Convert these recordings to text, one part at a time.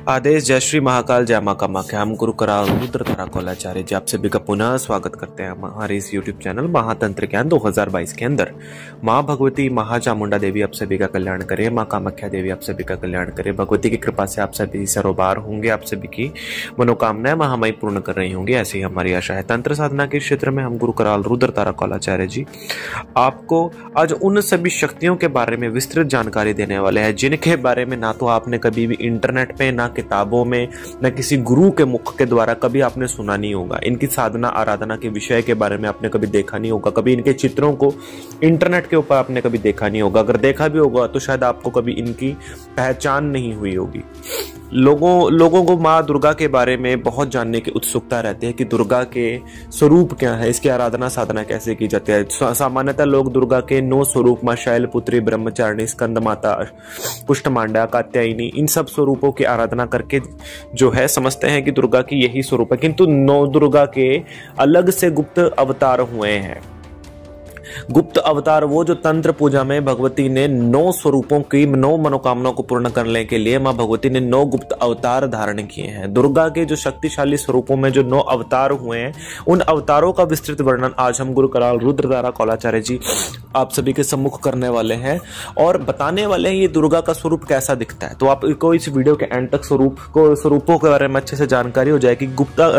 आदेश जय श्री महाकाल जय मां कामाख्या। हम गुरु कराल रुद्र ताराकोलाचार्य जी आप सभी का पुनः स्वागत करते हैं हमारे इस YouTube चैनल महातंत्र ज्ञान 2022 के अंदर। मां भगवती महाचामुंडा देवी आप सभी का कल्याण करे, मां कामाख्या देवी आप सभी का कल्याण करे। भगवती की कृपा से आप सभी सरोबार होंगे, आप सभी की मनोकामनाएं महामाई पूर्ण कर रही होंगी, ऐसी ही हमारी आशा है। तंत्र साधना के क्षेत्र में हम गुरु कराल रुद्र ताराकोलाचार्य जी आपको आज उन सभी शक्तियों के बारे में विस्तृत जानकारी देने वाले हैं जिनके बारे में ना तो आपने कभी भी इंटरनेट पे, ना किताबों में, न किसी गुरु के मुख के द्वारा कभी आपने सुना नहीं होगा। इनकी साधना आराधना के विषय के बारे में आपने कभी देखा नहीं होगा, कभी इनके चित्रों को इंटरनेट के ऊपर आपने कभी देखा नहीं होगा। अगर देखा भी होगा तो शायद आपको कभी इनकी पहचान नहीं हुई होगी। लोगों को माँ दुर्गा के बारे में बहुत जानने की उत्सुकता रहती है कि दुर्गा के स्वरूप क्या है, इसकी आराधना साधना कैसे की जाती है। सामान्यतः लोग दुर्गा के 9 स्वरूप माँ शैलपुत्री, ब्रह्मचारिणी, स्कंद माता, कुष्ठमांडा, कात्यायनी, इन सब स्वरूपों की आराधना करके जो है समझते हैं कि दुर्गा की यही स्वरूप है। किंतु 9 दुर्गा के अलग से गुप्त अवतार हुए हैं। गुप्त अवतार वो जो तंत्र पूजा में भगवती ने 9 स्वरूपों की 9 मनोकामनाओं को पूर्ण करने के लिए मां भगवती ने 9 गुप्त अवतार धारण किए हैं। दुर्गा के जो शक्तिशाली स्वरूपों में जो 9 अवतार हुए हैं, उन अवतारों का विस्तृत वर्णन आज हम गुरु कराल रुद्र ताराकोलाचार्य जी आप सभी के सम्मुख करने वाले हैं और बताने वाले हैं ये दुर्गा का स्वरूप कैसा दिखता है। तो आपको इस वीडियो के एंड तक स्वरूपों के बारे में अच्छे से जानकारी हो जाएगी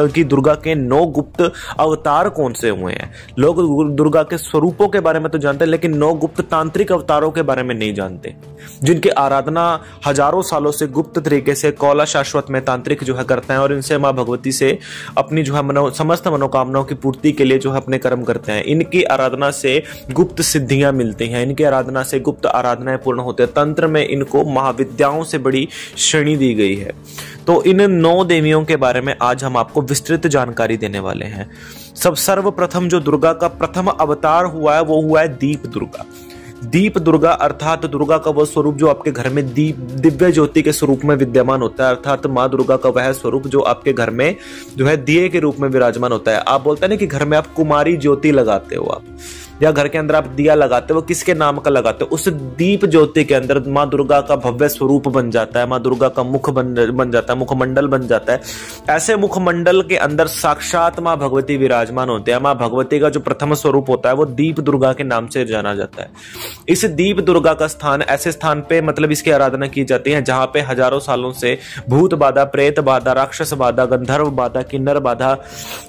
कि दुर्गा के 9 गुप्त अवतार कौन से हुए हैं। लोग दुर्गा के स्वरूपों के बारे में तो जानते हैं, लेकिन 9 गुप्त तांत्रिक अवतारों के बारे में नहीं जानते, जिनकी आराधना हजारों सालों से गुप्त तरीके से कौला शाश्वत में तांत्रिक जो है करते हैं और इनसे मां भगवती से अपनी जो है समस्त मनोकामनाओं की पूर्ति के लिए जो है अपने कर्म करते हैं। इनकी आराधना से गुप्त सिद्धियां मिलती हैं, इनकी आराधना से गुप्त आराधनाएं पूर्ण होते हैं। तंत्र में इनको महाविद्याओं से बड़ी श्रेणी दी गई है। तो इन 9 देवियों के बारे में आज हम आपको विस्तृत जानकारी देने वाले हैं। सर्वप्रथम जो दुर्गा का प्रथम अवतार हुआ है वो हुआ है दीप दुर्गा। दीप दुर्गा अर्थात दुर्गा का वह स्वरूप जो आपके घर में दिव्य ज्योति के स्वरूप में विद्यमान होता है, अर्थात माँ दुर्गा का वह स्वरूप जो आपके घर में जो है दिए के रूप में विराजमान होता है। आप बोलते हैं ना कि घर में आप कुमारी ज्योति लगाते हो, आप या घर के अंदर आप दिया लगाते हो, किसके नाम का लगाते हो? उस दीप ज्योति के अंदर माँ दुर्गा का भव्य स्वरूप बन जाता है, माँ दुर्गा का मुख बन जाता है, मुखमंडल बन जाता है। ऐसे मुखमंडल के अंदर साक्षात माँ भगवती विराजमान होते हैं। माँ भगवती का जो प्रथम स्वरूप होता है वो दीप दुर्गा के नाम से जाना जाता है। इस दीप दुर्गा का स्थान ऐसे स्थान पे मतलब इसकी आराधना की जाती है जहां पे हजारों सालों से भूत बाधा, प्रेत बाधा, राक्षस बाधा, गंधर्व बाधा, किन्नर बाधा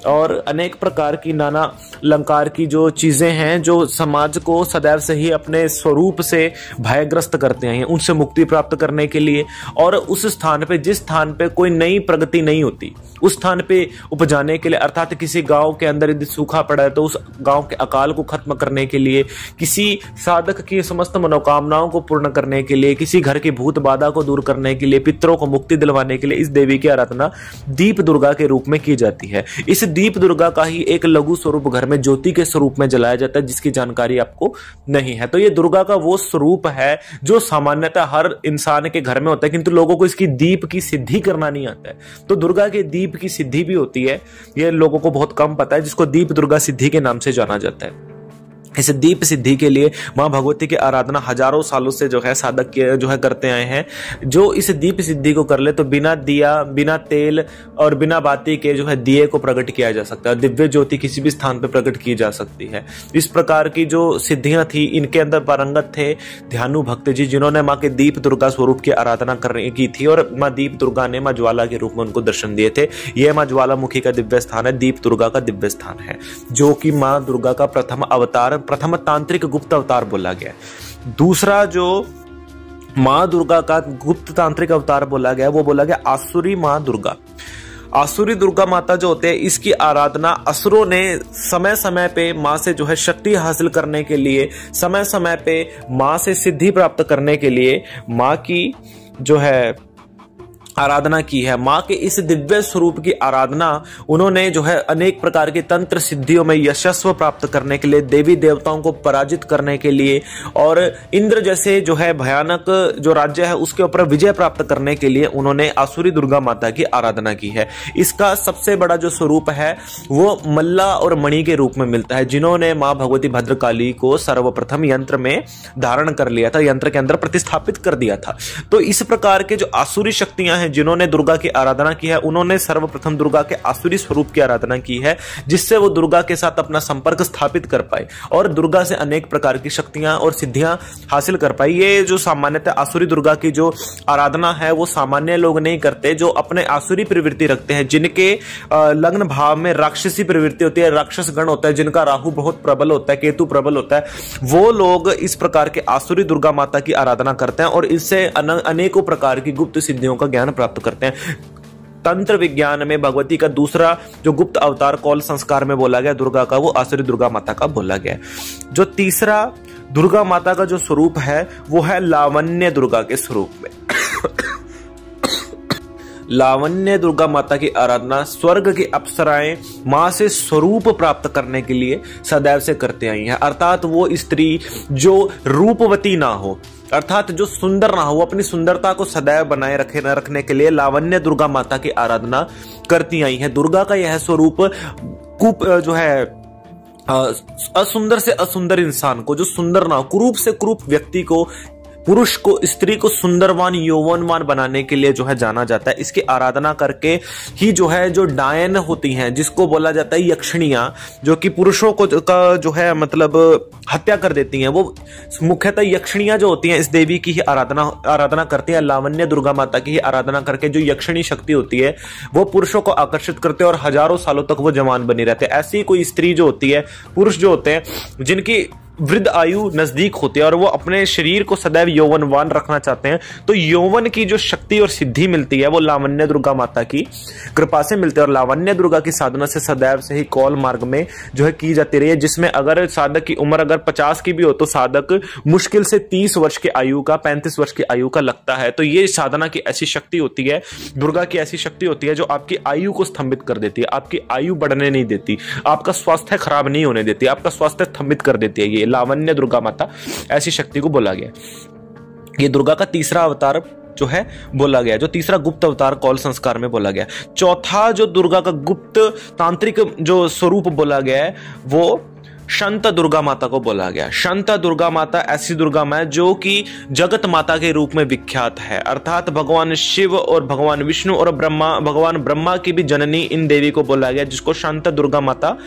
और अनेक प्रकार की नाना अलंकार की जो चीजें हैं जो समाज को सदैव से ही अपने स्वरूप से भयग्रस्त करते हैं, उनसे मुक्ति प्राप्त करने के लिए और उस स्थान पे जिस स्थान पे कोई नई प्रगति नहीं होती उस स्थान पे उपजाने के लिए, अर्थात किसी गांव के अंदर यदि सूखा पड़ा है तो उस गांव के अकाल को खत्म करने के लिए, किसी साधक की समस्त मनोकामनाओं को पूर्ण करने के लिए, किसी घर की भूत बाधा को दूर करने के लिए, पितरों को मुक्ति दिलवाने के लिए इस देवी की आराधना दीप दुर्गा के रूप में की जाती है। इस दीप दुर्गा का ही एक लघु स्वरूप घर में ज्योति के स्वरूप में जलाया जाता है जिसकी जानकारी आपको नहीं है। तो ये दुर्गा का वो स्वरूप है जो सामान्यतः हर इंसान के घर में होता है, किंतु लोगों को इसकी दीप की सिद्धि करना नहीं आता है। तो दुर्गा के दीप की सिद्धि भी होती है, ये लोगों को बहुत कम पता है, जिसको दीप दुर्गा सिद्धि के नाम से जाना जाता है। इस दीप सिद्धि के लिए मां भगवती की आराधना हजारों सालों से जो है साधक जो है करते आए हैं। जो इस दीप सिद्धि को कर ले तो बिना दिया, बिना तेल और बिना बाती के जो है दिए को प्रकट किया जा सकता है। दिव्य ज्योति किसी भी स्थान पर प्रकट की जा सकती है। इस प्रकार की जो सिद्धियां थी इनके अंदर पारंगत थे ध्यानु भक्त जी, जिन्होंने मां के दीप दुर्गा स्वरूप की आराधना करने की थी और मां दीप दुर्गा ने मां ज्वाला के रूप में उनको दर्शन दिए थे। यह मां ज्वालामुखी का दिव्य स्थान है, दीप दुर्गा का दिव्य स्थान है, जो कि मां दुर्गा का प्रथम अवतार, प्रथम तांत्रिक गुप्त अवतार बोला गया। दूसरा जो मां दुर्गा का गुप्त तांत्रिक अवतार बोला गया वो बोला गया आसुरी मां दुर्गा। आसुरी दुर्गा माता जो होते हैं इसकी आराधना असुरों ने समय समय पे मां से जो है शक्ति हासिल करने के लिए, समय समय पे मां से सिद्धि प्राप्त करने के लिए मां की जो है आराधना की है। मां के इस दिव्य स्वरूप की आराधना उन्होंने जो है अनेक प्रकार की तंत्र सिद्धियों में यशस्व प्राप्त करने के लिए, देवी देवताओं को पराजित करने के लिए और इंद्र जैसे जो है भयानक जो राज्य है उसके ऊपर विजय प्राप्त करने के लिए उन्होंने आसुरी दुर्गा माता की आराधना की है। इसका सबसे बड़ा जो स्वरूप है वो मल्ला और मणि के रूप में मिलता है, जिन्होंने मां भगवती भद्रकाली को सर्वप्रथम यंत्र में धारण कर लिया था, यंत्र के अंदर प्रतिस्थापित कर दिया था। तो इस प्रकार के जो आसुरी शक्तियां हैं जिन्होंने दुर्गा की आराधना की है उन्होंने सर्वप्रथम दुर्गा के आसुरी स्वरूप की आराधना की है, जिससे वो दुर्गा के साथ अपना संपर्क स्थापित कर पाए और दुर्गा से अनेक प्रकार की शक्तियां और सिद्धियां हासिल कर पाई। ये जो सामान्यतः आसुरी दुर्गा की जो आराधना है वो सामान्य लोग नहीं करते, जो अपने आसुरी प्रवृत्ति रखते हैं, जिनके लग्न भाव में राक्षसी प्रवृत्ति होती है, राक्षस गण होता है, जिनका राहु बहुत प्रबल होता है, केतु प्रबल होता है, वो लोग इस प्रकार के आसुरी दुर्गा माता की आराधना करते हैं और इससे अनेकों प्रकार की गुप्त सिद्धियों का ज्ञान प्राप्त करते हैं। तंत्र विज्ञान में भगवती का दूसरा जो गुप्त अवतार कौल संस्कार में बोला गया दुर्गा का, वो आसुरी दुर्गा माता का बोला गया। जो तीसरा दुर्गा माता का जो स्वरूप है वो है लावण्य दुर्गा के स्वरूप में। लावण्य दुर्गा माता की आराधना स्वर्ग की अप्सराएं मां से स्वरूप प्राप्त करने के लिए सदैव से करते आई हैं, अर्थात वो स्त्री जो रूपवती ना हो, अर्थात जो सुंदर ना हो, अपनी सुंदरता को सदैव बनाए रखने के लिए लावण्य दुर्गा माता की आराधना करती आई हैं। दुर्गा का यह स्वरूप जो है असुंदर से असुंदर इंसान को, जो सुंदर ना हो, कुरूप से कुरूप व्यक्ति को, पुरुष को, स्त्री को सुंदरवान यौवनवान बनाने के लिए जो है जाना जाता है। इसकी आराधना करके ही जो है जो डायन होती हैं, जिसको बोला जाता है यक्षिणियां, जो कि पुरुषों को का जो है मतलब हत्या कर देती हैं, वो मुख्यतः यक्षिणियां जो होती हैं इस देवी की ही आराधना करती हैं। लावण्य दुर्गा माता की ही आराधना करके जो यक्षिणी शक्ति होती है वो पुरुषों को आकर्षित करते हैं और हजारों सालों तक वो जवान बनी रहते हैं। ऐसी कोई स्त्री जो होती है, पुरुष जो होते हैं जिनकी वृद्ध आयु नजदीक होती है और वो अपने शरीर को सदैव यौवनवान रखना चाहते हैं, तो यौवन की जो शक्ति और सिद्धि मिलती है वो लावण्य दुर्गा माता की कृपा से मिलती है। और लावण्य दुर्गा की साधना से सदैव से ही कौल मार्ग में जो है की जाती रही है, जिसमें अगर साधक की उम्र अगर 50 की भी हो तो साधक मुश्किल से 30 वर्ष की आयु का, 35 वर्ष की आयु का लगता है। तो ये साधना की ऐसी शक्ति होती है, दुर्गा की ऐसी शक्ति होती है जो आपकी आयु को स्तंभित कर देती है, आपकी आयु बढ़ने नहीं देती, आपका स्वास्थ्य खराब नहीं होने देती, आपका स्वास्थ्य स्तंभित कर देती है। ये लावण्य दुर्गा माता ऐसी शक्ति को बोला गया। ये दुर्गा का तीसरा अवतार जो है बोला गया, जो तीसरा गुप्त अवतार कौल संस्कार में बोला गया। चौथा जो दुर्गा का गुप्त तांत्रिक जो स्वरूप बोला गया है वो शांता दुर्गा माता को बोला गया। शांता दुर्गा माता ऐसी दुर्गा मां है जो कि जगत माता के रूप में विख्यात है, अर्थात भगवान शिव और भगवान विष्णु और भगवान ब्रह्मा की भी जननी इन देवी को बोला गया, जिसको शांता दुर्गा माता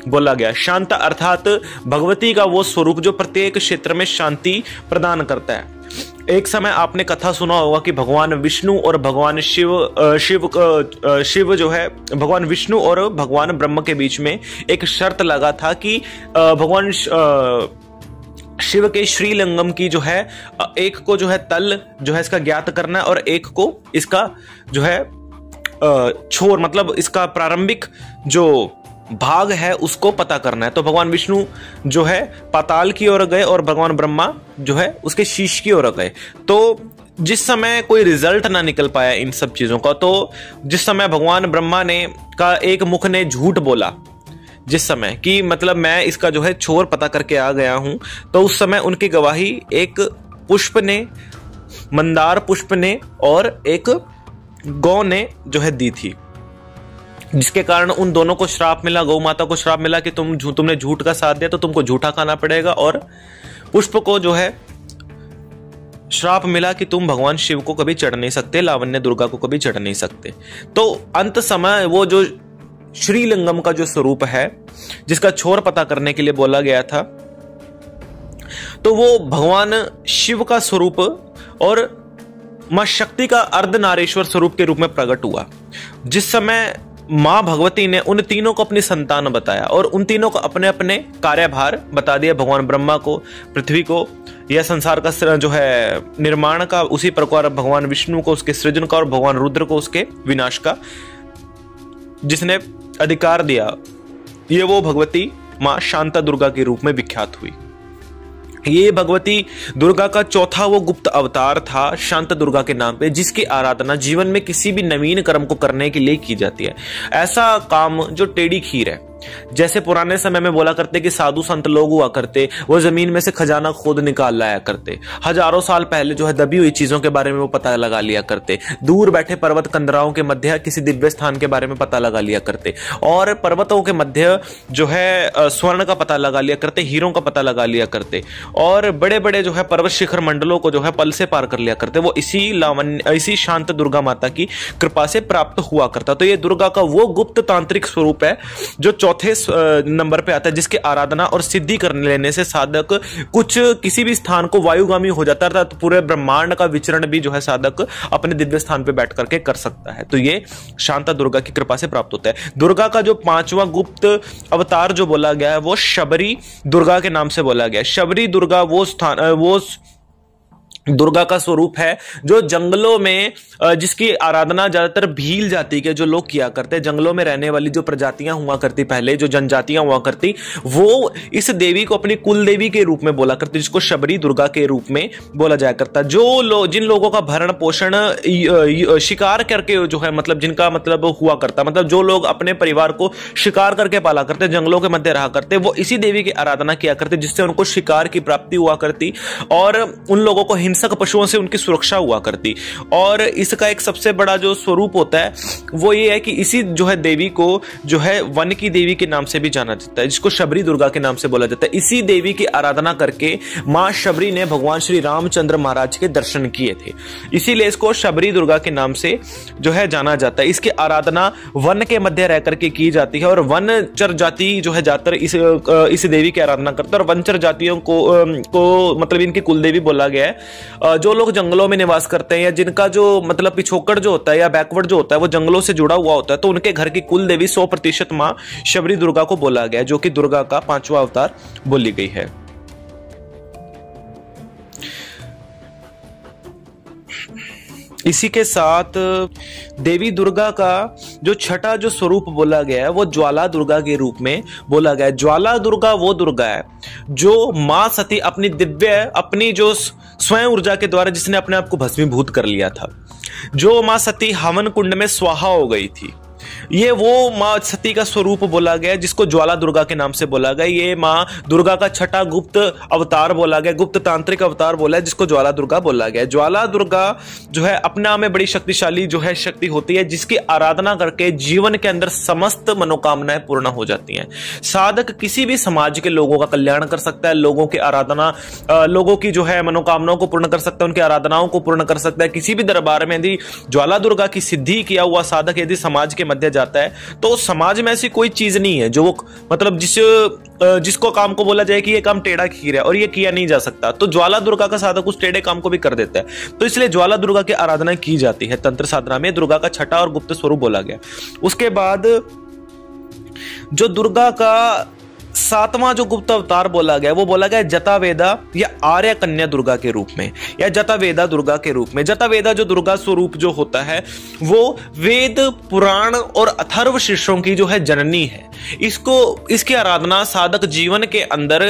बोला गया। शांता अर्थात भगवती का वो स्वरूप जो प्रत्येक क्षेत्र में शांति प्रदान करता है। एक समय आपने कथा सुना होगा कि भगवान विष्णु और भगवान शिव जो है भगवान विष्णु और भगवान ब्रह्म के बीच में एक शर्त लगा था कि भगवान शिव के श्रीलिंगम की जो है एक को जो है तल जो है इसका ज्ञात करना है और एक को इसका जो है छोर मतलब इसका प्रारंभिक जो भाग है उसको पता करना है। तो भगवान विष्णु जो है पाताल की ओर गए और भगवान ब्रह्मा जो है उसके शीश की ओर गए। तो जिस समय कोई रिजल्ट ना निकल पाया इन सब चीजों का, तो जिस समय भगवान ब्रह्मा ने का एक मुख ने झूठ बोला, जिस समय कि मतलब मैं इसका जो है छोर पता करके आ गया हूं, तो उस समय उनकी गवाही एक पुष्प ने, मंदार पुष्प ने और एक गौ ने जो है दी थी, जिसके कारण उन दोनों को श्राप मिला, गौ माता को श्राप मिला कि तुमने झूठ का साथ दिया तो तुमको झूठा खाना पड़ेगा, और पुष्प को जो है श्राप मिला कि तुम भगवान शिव को कभी चढ़ नहीं सकते, लावण्य दुर्गा को कभी चढ़ नहीं सकते। तो अंत समय वो जो श्रीलिंगम का जो स्वरूप है जिसका छोर पता करने के लिए बोला गया था, तो वो भगवान शिव का स्वरूप और मां शक्ति का अर्धनारेश्वर स्वरूप के रूप में प्रकट हुआ। जिस समय मां भगवती ने उन तीनों को अपनी संतान बताया और उन तीनों को अपने अपने कार्यभार बता दिया, भगवान ब्रह्मा को पृथ्वी को यह संसार का जो है निर्माण का, उसी प्रकार भगवान विष्णु को उसके सृजन का और भगवान रुद्र को उसके विनाश का जिसने अधिकार दिया, ये वो भगवती मां शांता दुर्गा के रूप में विख्यात हुई। ये भगवती दुर्गा का चौथा वो गुप्त अवतार था शांता दुर्गा के नाम पे, जिसकी आराधना जीवन में किसी भी नवीन कर्म को करने के लिए की जाती है। ऐसा काम जो टेढ़ी खीर है, जैसे पुराने समय में बोला करते कि साधु संत लोग हुआ करते, वो जमीन में से खजाना खोद निकाल लाया करते, हजारों साल पहले जो है दबी हुई चीजों के बारे में वो पता लगा लिया करते, दूर बैठे पर्वत कंदराओं के मध्य किसी दिव्य स्थान के बारे में पता लगा लिया करते, और पर्वतों के मध्य जो है स्वर्ण का पता लगा लिया करते, हीरों का पता लगा लिया करते, और बड़े बड़े जो है पर्वत शिखर मंडलों को जो है पल से पार कर लिया करते। वो इसी शांत दुर्गा माता की कृपा से प्राप्त हुआ करता। तो ये दुर्गा का वो गुप्त तांत्रिक स्वरूप है जो चौथे नंबर पे आता है, जिसकी आराधना और सिद्धि करने लेने से साधक कुछ किसी भी स्थान को वायुगामी हो जाता है, तो पूरे ब्रह्मांड का विचरण भी जो है साधक अपने दिव्य स्थान पे बैठ करके कर सकता है। तो ये शांता दुर्गा की कृपा से प्राप्त होता है। दुर्गा का जो 5वां गुप्त अवतार जो बोला गया है वो शबरी दुर्गा के नाम से बोला गया है। शबरी दुर्गा वो दुर्गा का स्वरूप है जो जंगलों में, जिसकी आराधना ज्यादातर भील जाति के जो लोग किया करते, जंगलों में रहने वाली जो प्रजातियां हुआ करती, पहले जो जनजातियां हुआ करती, वो इस देवी को अपनी कुल देवी के रूप में बोला करती, जिसको शबरी दुर्गा के रूप में बोला जाया करता। जिन लोगों का भरण पोषण शिकार करके जो है, मतलब जिनका मतलब हुआ करता, मतलब जो लोग अपने परिवार को शिकार करके पाला करते, जंगलों के मध्य रहा करते, वो इसी देवी की आराधना किया करते, जिससे उनको शिकार की प्राप्ति हुआ करती और उन लोगों को हिंसक पशुओं से उनकी सुरक्षा हुआ करती। और इसका एक सबसे बड़ा जो स्वरूप होता है वो ये है कि इसी जो है देवी को जो है वन की देवी के नाम से भी जाना जाता है, जिसको शबरी दुर्गा के नाम से बोला जाता है। इसी देवी की आराधना करके मां शबरी ने भगवान श्री रामचंद्र महाराज के दर्शन किए थे, इसीलिए इसको शबरी दुर्गा के नाम से जो है जाना जाता है। इसकी आराधना वन के मध्य रह करके की जाती है और वनचर जाति जो है ज्यादातर इस देवी की आराधना करते हैं। और वनचर जातियों को मतलब इनकी कुलदेवी बोला गया है। जो लोग जंगलों में निवास करते हैं या जिनका जो मतलब पिछोकड़ जो होता है या बैकवर्ड जो होता है वो जंगलों से जुड़ा हुआ होता है, तो उनके घर की कुल देवी 100% मां शबरी दुर्गा को बोला गया, जो कि दुर्गा का 5वां अवतार बोली गई है। इसी के साथ देवी दुर्गा का जो छठा जो स्वरूप बोला गया है वो ज्वाला दुर्गा के रूप में बोला गया है। ज्वाला दुर्गा वो दुर्गा है जो मां सती अपनी जो स्वयं ऊर्जा के द्वारा जिसने अपने आप को भस्मीभूत कर लिया था, जो मां सती हवन कुंड में स्वाहा हो गई थी, ये वो मां सती का स्वरूप बोला गया जिसको ज्वाला दुर्गा के नाम से बोला गया। ये मां दुर्गा का छठा गुप्त अवतार बोला गया, गुप्त तांत्रिक अवतार बोला है, जिसको ज्वाला दुर्गा बोला गया। ज्वाला दुर्गा जो है अपने आप में बड़ी शक्तिशाली जो है शक्ति होती है, जिसकी आराधना करके जीवन के अंदर समस्त मनोकामनाएं पूर्ण हो जाती हैं। साधक किसी भी समाज के लोगों का कल्याण कर सकता है, लोगों की आराधना, लोगों की जो है मनोकामनाओं को पूर्ण कर सकता है, उनकी आराधनाओं को पूर्ण कर सकता है। किसी भी दरबार में यदि ज्वाला दुर्गा की सिद्धि किया हुआ साधक यदि समाज के मध्य जाता है तो समाज में ऐसी कोई चीज नहीं है जो मतलब जिसको काम को बोला जाए कि ये काम टेढ़ा खीर है और ये किया नहीं जा सकता, तो ज्वाला दुर्गा का साधक उस टेढ़े काम को भी कर देता है। तो इसलिए ज्वाला दुर्गा की आराधना की जाती है तंत्र साधना में। दुर्गा का छठा और गुप्त स्वरूप बोला गया। उसके बाद जो दुर्गा का 7वां जो गुप्त अवतार बोला गया वो बोला गया जटावेदा या आर्य कन्या दुर्गा के रूप में, या जटावेदा दुर्गा के रूप में। जटावेदा जो दुर्गा स्वरूप जो होता है वो वेद पुराण और अथर्व शीर्षों की जो है जननी है। इसकी आराधना साधक जीवन के अंदर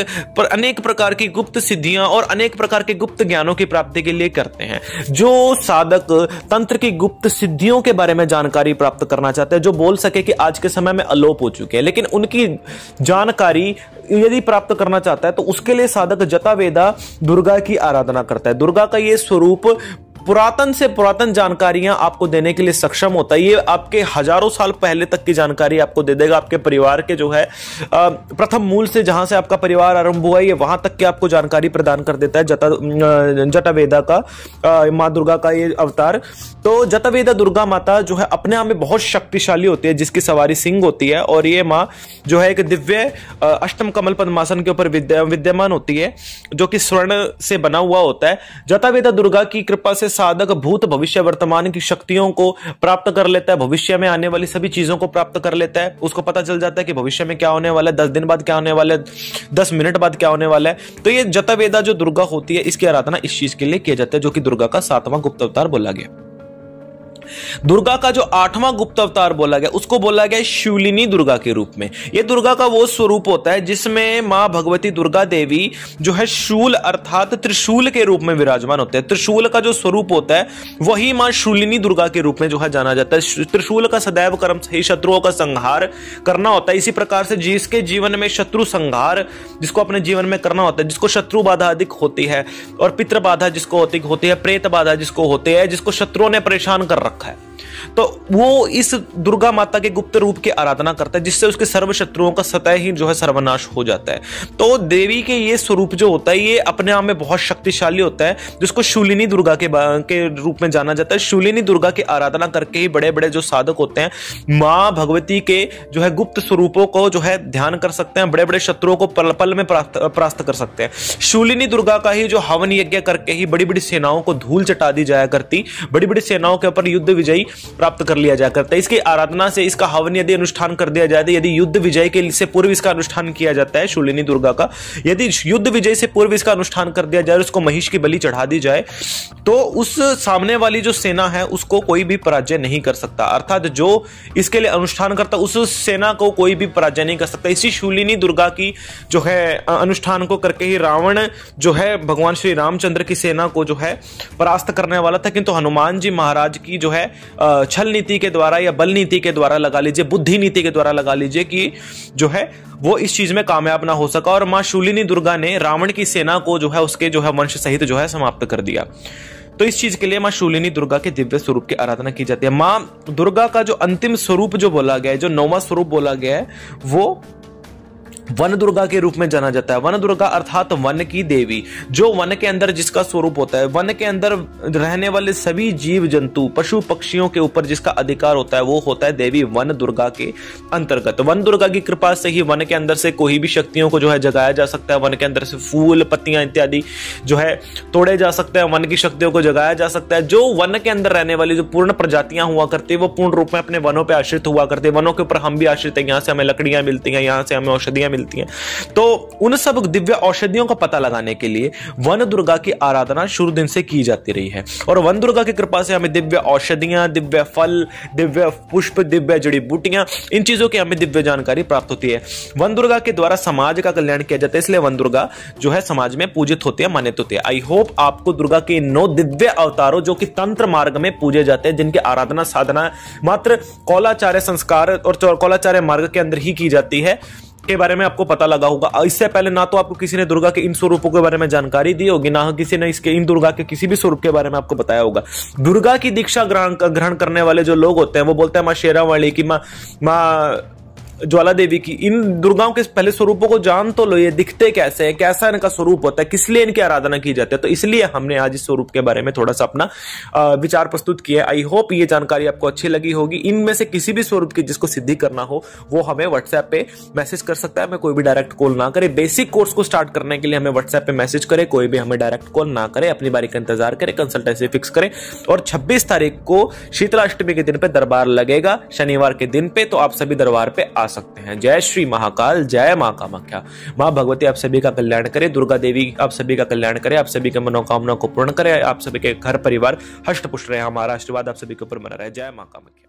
अनेक प्रकार की गुप्त सिद्धियां और अनेक प्रकार के गुप्त ज्ञानों की प्राप्ति के लिए करते हैं। जो साधक तंत्र की गुप्त सिद्धियों के बारे में जानकारी प्राप्त करना चाहते हैं, जो बोल सके कि आज के समय में अलोप हो चुके हैं, लेकिन उनकी जानकारी यदि प्राप्त करना चाहता है तो उसके लिए साधक जटावेदा दुर्गा की आराधना करता है। दुर्गा का यह स्वरूप पुरातन से पुरातन जानकारियां आपको देने के लिए सक्षम होता है। ये आपके हजारों साल पहले तक की जानकारी आपको दे देगा। आपके परिवार के जो है प्रथम मूल से जहां से आपका परिवार आरंभ हुआ है वहां तक की आपको जानकारी प्रदान कर देता है जटावेदा का मां दुर्गा का ये अवतार। तो जटावेदा दुर्गा माता जो है अपने आप में बहुत शक्तिशाली होती है, जिसकी सवारी सिंह होती है, और ये मां जो है एक दिव्य अष्टम कमल पद्मासन के ऊपर विद्यमान होती है, जो कि स्वर्ण से बना हुआ होता है। जटावेदा दुर्गा की कृपा से साधक भूत भविष्य वर्तमान की शक्तियों को प्राप्त कर लेता है, भविष्य में आने वाली सभी चीजों को प्राप्त कर लेता है। उसको पता चल जाता है कि भविष्य में क्या होने वाला है, 10 दिन बाद क्या होने वाला है, 10 मिनट बाद क्या होने वाला है। तो ये जटावेदा जो दुर्गा होती है इसकी आराधना इस चीज के लिए किया जाता है, जो कि दुर्गा का 7वां गुप्त अवतार बोला गया। दुर्गा का जो 8वां गुप्त अवतार बोला गया उसको बोला गया शूलिनी दुर्गा के रूप में। यह दुर्गा का वो स्वरूप होता है जिसमें मां भगवती दुर्गा देवी जो है शूल अर्थात त्रिशूल के रूप में विराजमान होते हैं। त्रिशूल का जो स्वरूप होता है वही मां शूलिनी दुर्गा के रूप में जो है जाना जाता है। त्रिशूल का सदैव कर्म सही शत्रुओं का संहार करना होता है। इसी प्रकार से जिसके जीवन में शत्रु संहार जिसको अपने जीवन में करना होता है, जिसको शत्रु बाधा अधिक होती है और पितृ बाधा जिसको होती है, प्रेत बाधा जिसको होती है, जिसको शत्रुओं ने परेशान कर रखा है, तो वो इस दुर्गा माता के गुप्त रूप की आराधना करता है, जिससे उसके सर्व शत्रुओं का स्वतः ही जो है सर्वनाश हो जाता है। तो देवी के ये स्वरूप जो होता है ये अपने आप में बहुत शक्तिशाली होता है, जिसको शूलिनी दुर्गा के रूप में जाना जाता है। शूलिनी दुर्गा की आराधना करके ही बड़े बड़े जो साधक होते हैं मां भगवती के जो है गुप्त स्वरूपों को जो है ध्यान कर सकते हैं, बड़े बड़े शत्रुओं को पल पल में परास्त कर सकते हैं। शूलिनी दुर्गा का ही जो हवन यज्ञ करके ही बड़ी बड़ी सेनाओं को धूल चटा दी जाया करती, बड़ी बड़ी सेनाओं के ऊपर युद्ध विजयी प्राप्त कर लिया जाया करता है। इसकी आराधना से इसका हवन यदि अनुष्ठान कर दिया जाए, यदि युद्ध विजय के से पूर्व इसका अनुष्ठान किया जाता है शूलिनी दुर्गा का, यदि युद्ध विजय से पूर्व इसका अनुष्ठान कर दिया जाए, उसको महिष की बलि चढ़ा दी जाए, तो उस सामने वाली जो सेना है उसको कोई भी पराजय नहीं कर सकता। अर्थात जो इसके लिए अनुष्ठान करता उस सेना को कोई भी पराजय नहीं कर सकता। इसी शूलिनी दुर्गा की जो है अनुष्ठान को करके ही रावण जो है भगवान श्री रामचंद्र की सेना को जो है परास्त करने वाला था, किंतु हनुमान जी महाराज की जो है छल नीति के द्वारा या बल नीति के द्वारा लगा लीजिए, बुद्धि नीति के द्वारा लगा लीजिए कि जो है वो इस चीज में कामयाब ना हो सका और मां शूलिनी दुर्गा ने रावण की सेना को जो है उसके जो है वंश सहित जो है समाप्त कर दिया। तो इस चीज के लिए मां शूलिनी दुर्गा के दिव्य स्वरूप की आराधना की जाती है। मां दुर्गा का जो अंतिम स्वरूप जो बोला गया है, जो 9वां स्वरूप बोला गया है, वो वन दुर्गा के रूप में जाना जाता है। वन दुर्गा अर्थात वन की देवी, जो वन के अंदर जिसका स्वरूप होता है, वन के अंदर रहने वाले सभी जीव जंतु पशु पक्षियों के ऊपर जिसका अधिकार होता है वो होता है देवी वन दुर्गा के अंतर्गत। वन दुर्गा की कृपा से ही वन के अंदर से कोई भी शक्तियों को जो है जगाया जा सकता है, वन के अंदर से फूल पत्तियां इत्यादि जो है तोड़े जा सकते हैं, वन की शक्तियों को जगाया जा सकता है। जो वन के अंदर रहने वाली जो पूर्ण प्रजातियां हुआ करती है वो पूर्ण रूप में अपने वनों पर आश्रित हुआ करती है। वनों के ऊपर हम भी आश्रित हैं, यहाँ से हमें लकड़ियां मिलती हैं, यहाँ से हमें औषधियां मिलती हैं। तो उन सब दिव्य औषधियों का पता लगाने के लिए वन दुर्गा की आराधना शुरू दिन से की जाती रही है और वन दुर्गा की कृपा से हमें दिव्य औषधियां, दिव्य फल, दिव्य पुष्प, दिव्य जड़ी बूटियां, इन चीजों की हमें दिव्य जानकारी प्राप्त होती है। वन दुर्गा के द्वारा समाज का कल्याण किया जाता है, इसलिए वन दुर्गा जो है समाज में पूजित होती है, मान्यता होती है। आई होप आपको दुर्गा के 9 दिव्य अवतारों जो कि तंत्र मार्ग में पूजे जाते हैं, जिनकी आराधना साधना मात्र कौलाचार्य संस्कार और कौलाचार्य मार्ग के अंदर ही की जाती है के बारे में आपको पता लगा होगा। इससे पहले ना तो आपको किसी ने दुर्गा के इन स्वरूपों के बारे में जानकारी दी होगी, ना किसी ने इसके इन दुर्गा के किसी भी स्वरूप के बारे में आपको बताया होगा। दुर्गा की दीक्षा ग्रहण करने वाले जो लोग होते हैं वो बोलते हैं मां शेरावाली की, मां ज्वाला देवी की, इन दुर्गाओं के पहले स्वरूपों को जान तो लो, ये दिखते कैसे है, कैसा इनका स्वरूप होता है, किस लिए इनकी आराधना की जाती है। तो इसलिए हमने आज इस स्वरूप के बारे में थोड़ा सा अपना विचार प्रस्तुत किया। आई होप ये जानकारी आपको अच्छी लगी होगी। इनमें से किसी भी स्वरूप की जिसको सिद्धि करना हो वो हमें व्हाट्सएप पे मैसेज कर सकता है, हमें कोई भी डायरेक्ट कॉल ना करे। बेसिक कोर्स को स्टार्ट करने के लिए हमें व्हाट्सएप पे मैसेज करे, कोई भी हमें डायरेक्ट कॉल ना करे, अपनी बारी का इंतजार करे, कंसल्टेंसी फिक्स करे। और 26 तारीख को शीतलाष्टमी के दिन पे दरबार लगेगा, शनिवार के दिन पे, तो आप सभी दरबार पे आ सकते हैं। जय श्री महाकाल, जय मां कामाख्या। मां भगवती आप सभी का कल्याण करे, दुर्गा देवी आप सभी का कल्याण करे, आप सभी के मनोकामना को पूर्ण करे, आप सभी के घर परिवार हष्ट पुष्ट रहे, हमारा आशीर्वाद आप सभी के ऊपर बना रहे। जय मां कामाख्या।